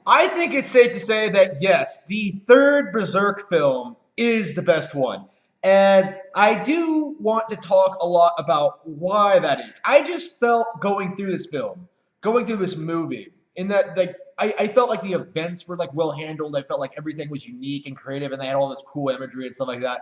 I think it's safe to say that yes, the third Berserk film is the best one. And I do want to talk a lot about why that is. I just felt going through this film, going through this movie, in that like I felt like the events were like well handled. I felt like everything was unique and creative and they had all this cool imagery and stuff like that.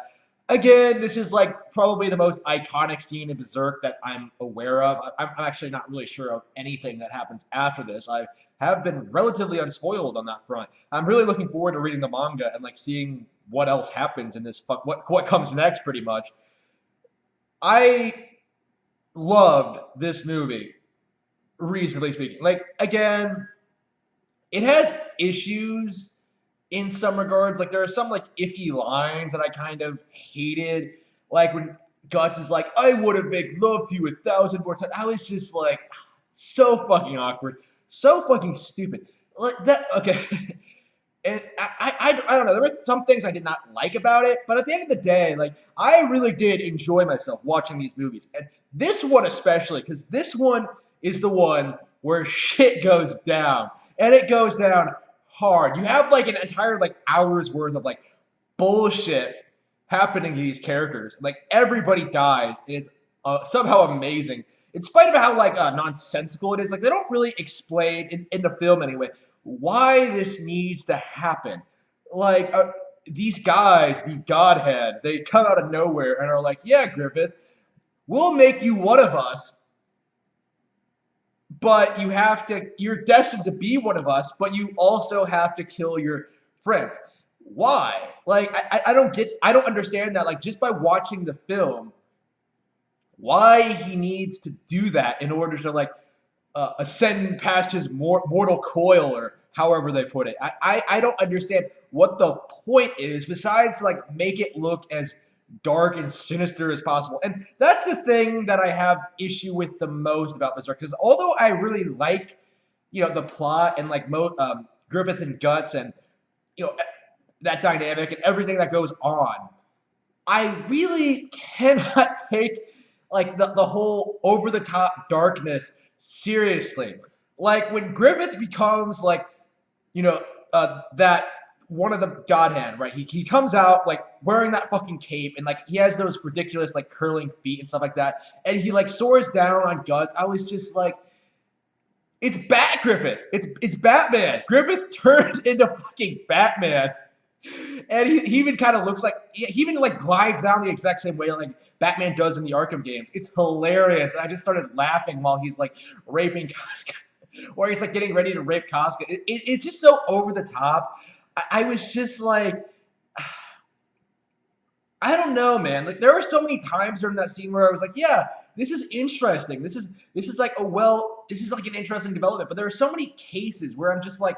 Again, this is like probably the most iconic scene in Berserk that I'm aware of. I'm actually not really sure of anything that happens after this. I have been relatively unspoiled on that front. I'm really looking forward to reading the manga and like seeing what else happens in this what comes next pretty much. I loved this movie, reasonably speaking. Like again, it has issues in some regards. Like there are some like iffy lines that I kind of hated. Like when Guts is like, "I would have made love to you 1,000 more times." I was just like, so fucking awkward, so fucking stupid. Like that. Okay. And I don't know. There were some things I did not like about it, but at the end of the day, like I really did enjoy myself watching these movies, and this one especially, because this one is the one where shit goes down, and it goes down hard. You have like an entire like hour's worth of like bullshit happening to these characters. Like everybody dies, and it's somehow amazing. In spite of how like nonsensical it is, like they don't really explain in the film anyway why this needs to happen. Like these guys, the Godhead, they come out of nowhere and are like, "Yeah, Griffith, we'll make you one of us, but you have to. You're destined to be one of us, but you also have to kill your friends." Why? Like I don't get. I don't understand that. Like just by watching the film, why he needs to do that in order to like ascend past his mortal coil or however they put it. I don't understand what the point is besides like make it look as dark and sinister as possible. And that's the thing that I have issue with the most about Berserk. Because although I really like, the plot and like Griffith and Guts and you know that dynamic and everything that goes on, I really cannot take like the whole over the top darkness seriously. Like when Griffith becomes like, you know, that one of the Godhand, right? He comes out like wearing that fucking cape and like he has those ridiculous like curling feet and stuff like that, and he like soars down on Guts. I was just like, it's Bat Griffith. It's Batman. Griffith turned into fucking Batman, and he even kind of looks like he even like glides down the exact same way like Batman does in the Arkham games. It's hilarious. And I just started laughing while he's like raping Casca, or he's like getting ready to rape Casca. It's just so over the top. I was just like, I don't know, man. Like there were so many times during that scene where I was like, yeah, this is interesting. This is like this is like an interesting development. But there are so many cases where I'm just like,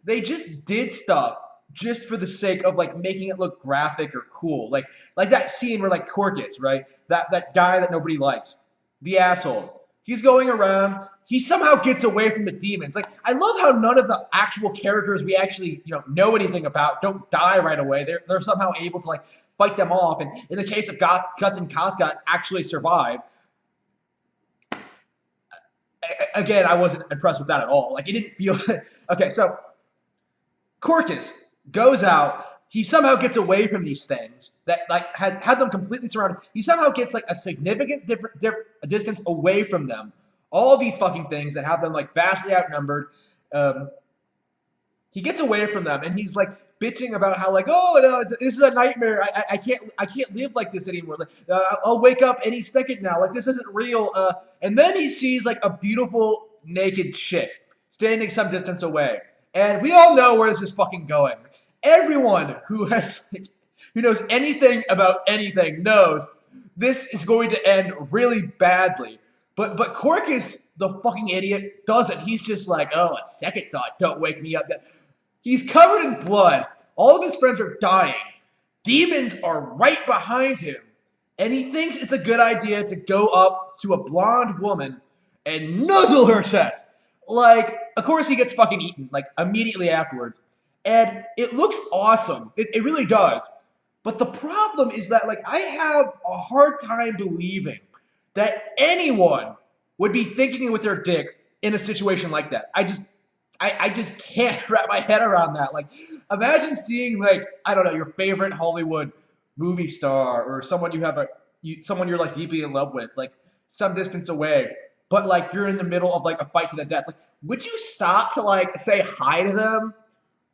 they just did stuff just for the sake of like making it look graphic or cool. Like that scene where like Corkus, right? That guy that nobody likes, the asshole. He's going around. He somehow gets away from the demons. Like I love how none of the actual characters we actually know anything about don't die right away. They're somehow able to like fight them off. And in the case of Guts and Casca, actually survive. Again, I wasn't impressed with that at all. Like it didn't feel okay. So Corkus goes out. He somehow gets away from these things that like had them completely surrounded. He somehow gets like a significant different distance away from them. All these fucking things that have them like vastly outnumbered. Um, he gets away from them and he's like bitching about how like, oh no, this is a nightmare. I can't live like this anymore. Like I'll wake up any second now. Like this isn't real. And then he sees like a beautiful naked chick standing some distance away, and we all know where this is fucking going. Everyone who knows anything about anything knows this is going to end really badly. But Corkus, the fucking idiot, doesn't. He's just like, oh, a second thought, don't wake me up. He's covered in blood. All of his friends are dying. Demons are right behind him. And he thinks it's a good idea to go up to a blonde woman and nuzzle her chest. Like, of course he gets fucking eaten, like, immediately afterwards. And it looks awesome. It really does. But the problem is that, like, I have a hard time believing that anyone would be thinking with their dick in a situation like that. I just can't wrap my head around that. Like, imagine seeing like I don't know your favorite Hollywood movie star or someone you have someone you're like deeply in love with, like some distance away, but like you're in the middle of like a fight to the death. Like, would you stop to like say hi to them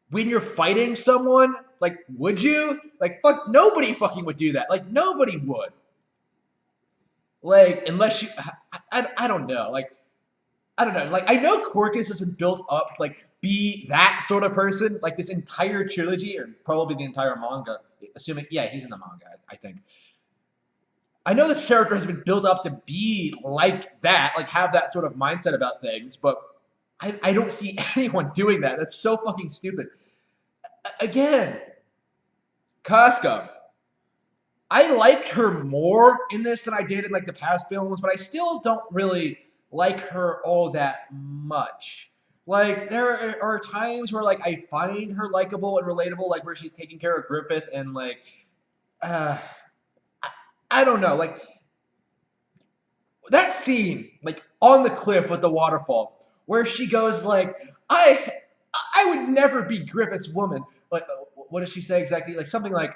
when you're fighting someone? Like, would you? Like, fuck, nobody fucking would do that. Like, nobody would. Like, unless you, I don't know. Like, I don't know. Like I know Corcus has been built up to like be that sort of person, like this entire trilogy, or probably the entire manga. Assuming, yeah, he's in the manga, I think. I know this character has been built up to be like that, like have that sort of mindset about things, but I don't see anyone doing that. That's so fucking stupid. Again, Casca. I liked her more in this than I did in like the past films, but I still don't really like her all that much. Like there are times where like I find her likable and relatable, like where she's taking care of Griffith and like uh, I, I don't know, like that scene like on the cliff with the waterfall where she goes like I would never be Griffith's woman. Like what does she say exactly? Like something like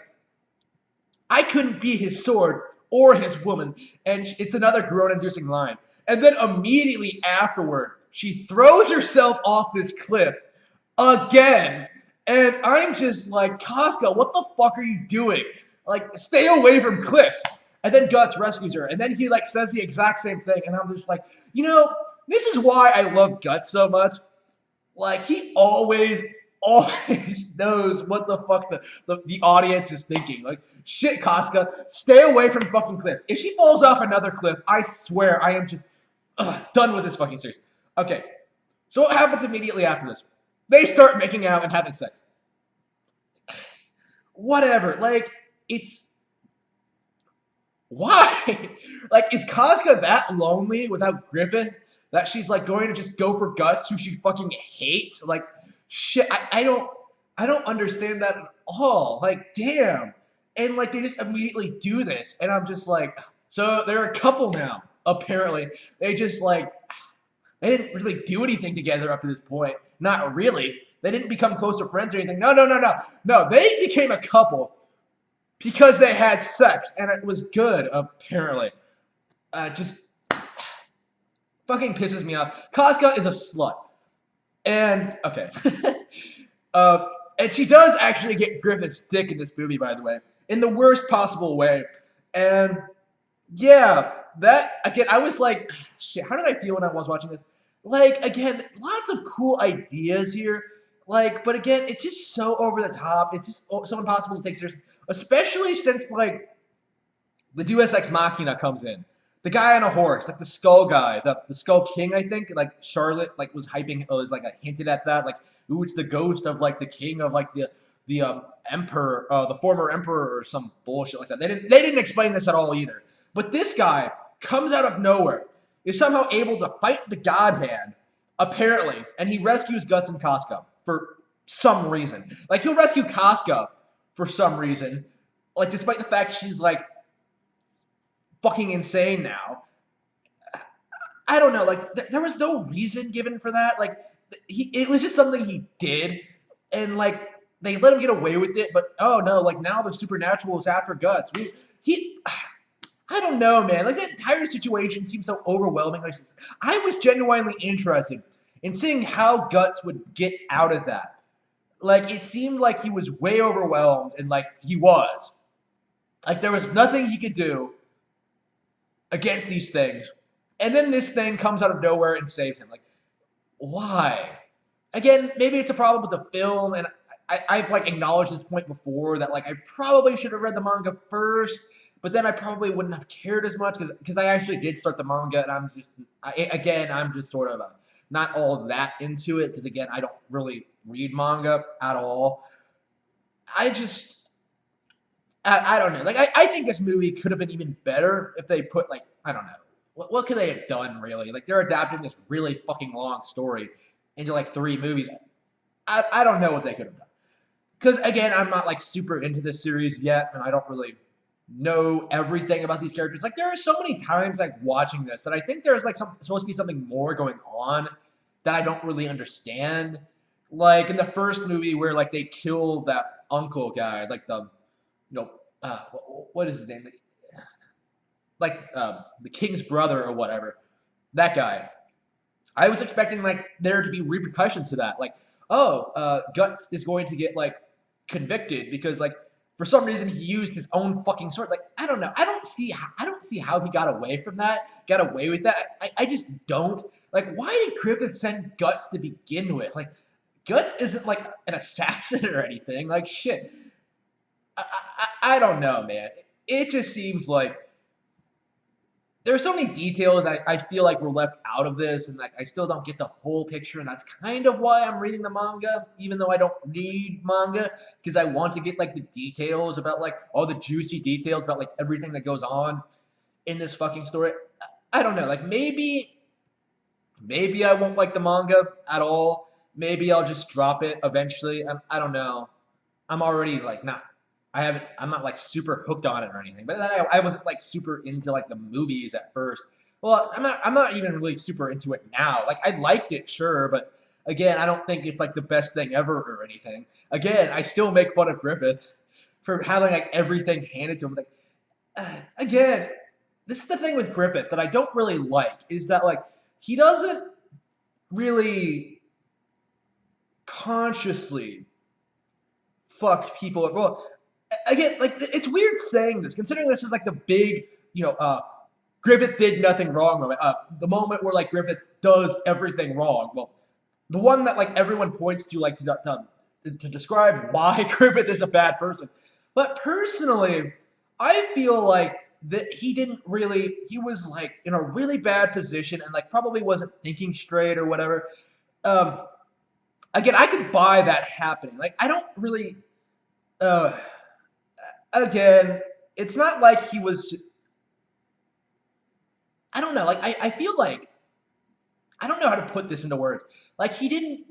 I couldn't be his sword or his woman. And it's another groan-inducing line. And then immediately afterward, she throws herself off this cliff again. And I'm just like, Casca, what the fuck are you doing? Like, stay away from cliffs. And then Guts rescues her. And then he like says the exact same thing. And I'm just like, you know, this is why I love Guts so much. Like he always knows what the fuck the audience is thinking. Like, shit, Casca, stay away from fucking cliffs. If she falls off another cliff, I swear I am just done with this fucking series. Okay, so what happens immediately after this? They start making out and having sex. Whatever. Like, it's why? Like, is Casca that lonely without Griffith that she's like going to just go for Guts, who she fucking hates? Like, shit, I don't understand that at all. Like, damn. And like they just immediately do this, and I'm just like, so they're a couple now. Apparently, they just like they didn't really do anything together up to this point. Not really. They didn't become closer friends or anything. No, no, no, no, no. They became a couple because they had sex, and it was good. Apparently, just fucking pisses me off. Casca is a slut. And okay, and she does actually get Griffith's dick in this movie, by the way, in the worst possible way. And yeah, that again, I was like, shit. How did I feel when I was watching this? Like again, lots of cool ideas here. Like, but again, it's just so over the top. It's just so impossible to take seriously, especially since like the Deus Ex Machina comes in. The guy on a horse, like the Skull guy, the Skull King, I think. Like Charlotte, like was hyping, was like hinted at that, like, ooh, it's the ghost of like the king of like the emperor, the former emperor, or some bullshit like that. They didn't explain this at all either. But this guy comes out of nowhere, is somehow able to fight the God Hand, apparently, and he rescues Guts and Casca for some reason. Like he'll rescue Casca for some reason, like despite the fact she's like fucking insane now. I don't know. Like there was no reason given for that. Like it was just something he did, and like they let him get away with it. But oh no, like now the supernatural is after Guts. I don't know, man. Like that entire situation seems so overwhelming. Like I was genuinely interested in seeing how Guts would get out of that. Like it seemed like he was way overwhelmed, and like he was. Like there was nothing he could do against these things. And then this thing comes out of nowhere and saves him. Like, why? Again, maybe it's a problem with the film, and I've like acknowledged this point before that like I probably should have read the manga first, but then I probably wouldn't have cared as much because I actually did start the manga, and I'm just sort of not all that into it because again I don't really read manga at all. I just I don't know. Like I think this movie could have been even better if they put like I don't know what could they have done really. Like they're adapting this really fucking long story into like 3 movies. I don't know what they could have done because again I'm not like super into this series yet, and I don't really know everything about these characters. Like there are so many times like watching this that I think there's like supposed to be something more going on that I don't really understand. Like in the first movie where like they kill that uncle guy, like you know what is his name? The king's brother or whatever. That guy. I was expecting like there to be repercussions to that. Like, oh, Guts is going to get like convicted because like for some reason he used his own fucking sword. Like, I don't know. I don't see how he got away from that. Got away with that. I just don't. Like, why did Griffith send Guts to begin with? Like, Guts isn't like an assassin or anything. Like, shit. I don't know, man. It just seems like there are so many details I feel like were left out of this, and like I still don't get the whole picture, and that's kind of why I'm reading the manga, even though I don't read manga, because I want to get like the details about like all the juicy details about like everything that goes on in this fucking story. I don't know, like maybe I won't like the manga at all. Maybe I'll just drop it eventually. I don't know. I'm already like not. I'm not like super hooked on it or anything. But I wasn't like super into like the movies at first. Well, I'm not even really super into it now. Like I liked it, sure, but again, I don't think it's like the best thing ever or anything. Again, I still make fun of Griffith for having like everything handed to him. Like again, this is the thing with Griffith that I don't really like is that like he doesn't really consciously fuck people. Well, again, like it's weird saying this, considering this is like the big, Griffith did nothing wrong moment. The moment where like Griffith does everything wrong. Well, the one that like everyone points to like to describe why Griffith is a bad person. But personally, I feel like that he was like in a really bad position and like probably wasn't thinking straight or whatever. Um, Again, I could buy that happening. Like I don't really. Uh, Again, it's not like he was. I don't know. Like I feel like I don't know how to put this into words. Like he didn't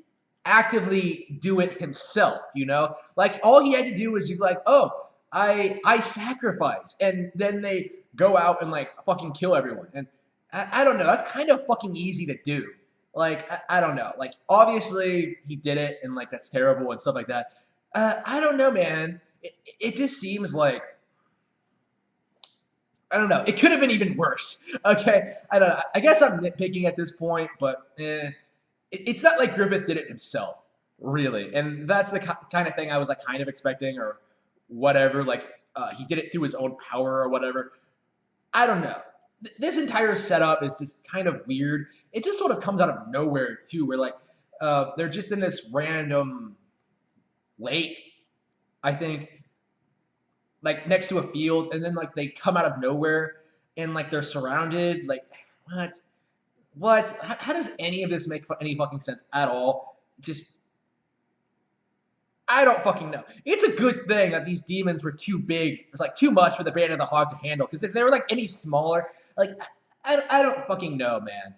actively do it himself, you know? Like all he had to do was be like, "Oh, I sacrifice." And then they go out and like fucking kill everyone. And I don't know. That's kind of fucking easy to do. Like I don't know. Like obviously he did it and like that's terrible and stuff like that. I don't know, man. It just seems like I don't know. It could have been even worse. Okay, I don't know. I guess I'm nitpicking at this point, but it's not like Griffith did it himself, really. And that's the kind of thing I was like kind of expecting or whatever. Like he did it through his own power or whatever. I don't know. This entire setup is just kind of weird. It just sort of comes out of nowhere too, where like they're just in this random lake, I think, like next to a field, and then like they come out of nowhere and like they're surrounded. Like what? What? How does any of this make any fucking sense at all? Just I don't fucking know. It's a good thing that these demons were too big, it was like too much for the Band of the Hog to handle. Because if they were like any smaller, like I don't fucking know, man.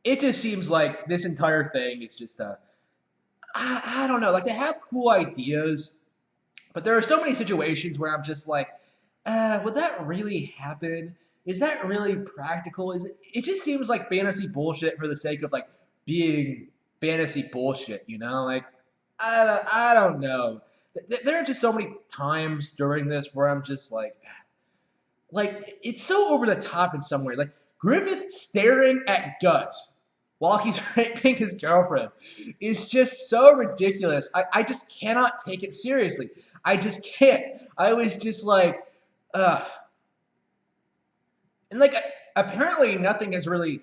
It just seems like this entire thing is just I don't know. Like they have cool ideas, but there are so many situations where I'm just like, would that really happen? Is that really practical? It just seems like fantasy bullshit for the sake of like being fantasy bullshit, you know? Like I don't know. There are just so many times during this where I'm just like it's so over the top in some way. Like Griffith staring at Guts while he's raping his girlfriend is just so ridiculous. I just cannot take it seriously. I just can't. I was just like, uh, and like apparently nothing is really.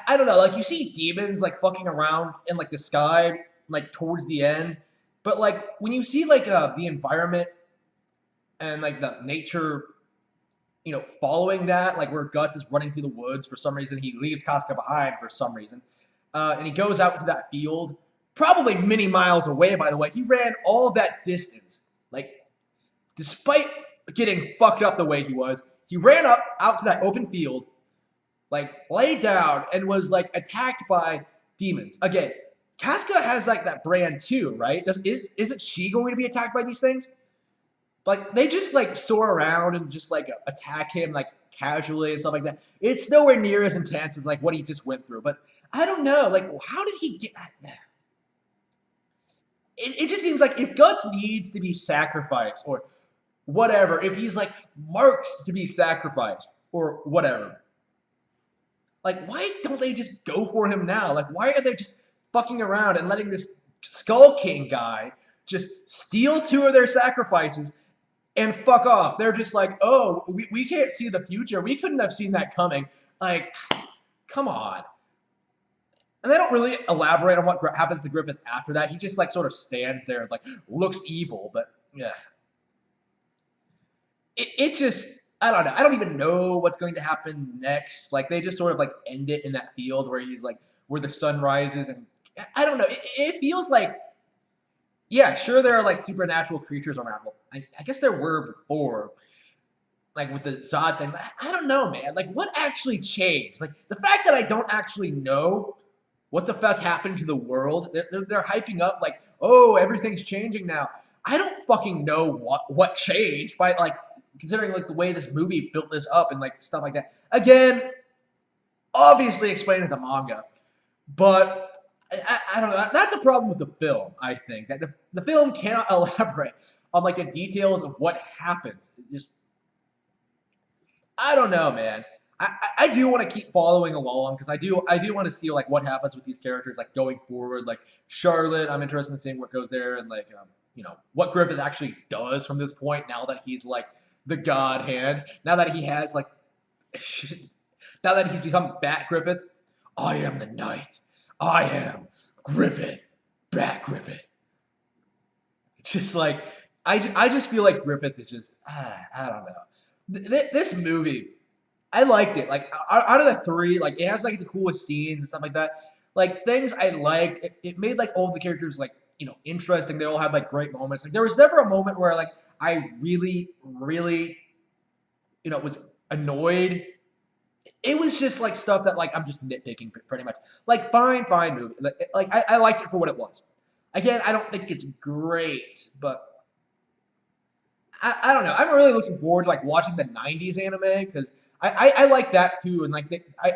I don't know. Like you see demons like fucking around in like the sky, like towards the end, but like when you see like the environment and like the nature following that, like where Gus is running through the woods for some reason, he leaves Casca behind for some reason, and he goes out to that field, probably many miles away. By the way, he ran all that distance, like despite getting fucked up the way he ran up out to that open field, like laid down, and was like attacked by demons. Again, Casca has like that brand too, right? Isn't she going to be attacked by these things? Like they just like soar around and just like attack him like casually and stuff like that. It's nowhere near as intense as like what he just went through. But I don't know. Like, how did he get? It just seems like if Guts needs to be sacrificed or whatever, if he's like marked to be sacrificed or whatever, like why don't they just go for him now? Like why are they just fucking around and letting this Skull King guy just steal two of their sacrifices and fuck off? They're just like, oh, we can't see the future. We couldn't have seen that coming. Like, come on. And they don't really elaborate on what happens to Griffith after that. He just like sort of stands there and like looks evil, but yeah. It just I don't know. I don't even know what's going to happen next. Like they just sort of like end it in that field where he's like where the sun rises and I don't know. It feels like yeah, sure there are like supernatural creatures around. Well, I guess there were before, like with the Zod thing. I don't know, man. Like what actually changed? Like the fact that I don't actually know what the fuck happened to the world. They're hyping up like, oh, everything's changing now. I don't fucking know what changed by like considering like the way this movie built this up and like stuff like that. Again, obviously explained in the manga, but I don't know. That's a problem with the film. I think that the film cannot elaborate on like the details of what happens. It just I don't know, man. I do want to keep following along because I do want to see like what happens with these characters like going forward. Like Charlotte, I'm interested in seeing what goes there and like what Griffith actually does from this point now that he's like the God Hand. Now that he has like now that he's become Bat Griffith. I am the Knight. I am Griffith. Bat Griffith. It's just like I just feel like Griffith is just I don't know. This movie I liked it. Like out of the three, like it has like the coolest scenes and stuff like that. Like things I liked. It made like all the characters like interesting. They all had like great moments. Like there was never a moment where like I really, really, was annoyed. It was just like stuff that like I'm just nitpicking pretty much. Like fine movie. Like I liked it for what it was. Again, I don't think it's great, but I don't know. I'm really looking forward to like watching the '90s anime because I like that too, and like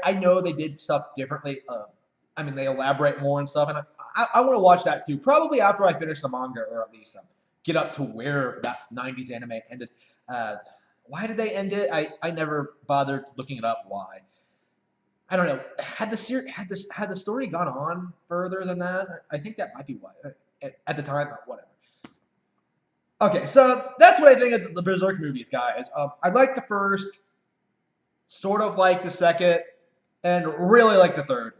I know they did stuff differently. I mean, they elaborate more and stuff, and I want to watch that too. Probably after I finish the manga, or at least get up to where that '90s anime ended. Why did they end it? I never bothered looking it up. Why? I don't know. Had the story gone on further than that? I think that might be why. At the time, whatever. Okay, so that's what I think of the Berserk movies, guys. I like the first, sort of like the second, and really like the third.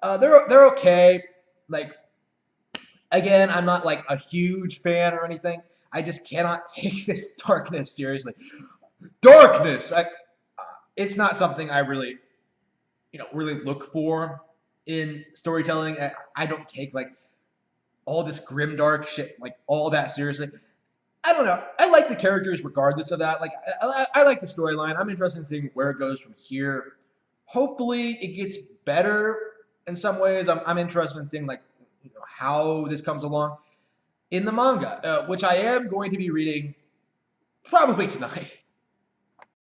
They're okay. Like again, I'm not like a huge fan or anything. I just cannot take this darkness seriously. Darkness. It's not something I really, really look for in storytelling. I don't take like all this grim dark shit like all that seriously. I don't know. I like the characters regardless of that. Like I like the storyline. I'm interested in seeing where it goes from here. Hopefully, it gets better in some ways. I'm interested in seeing like how this comes along in the manga, which I am going to be reading probably tonight.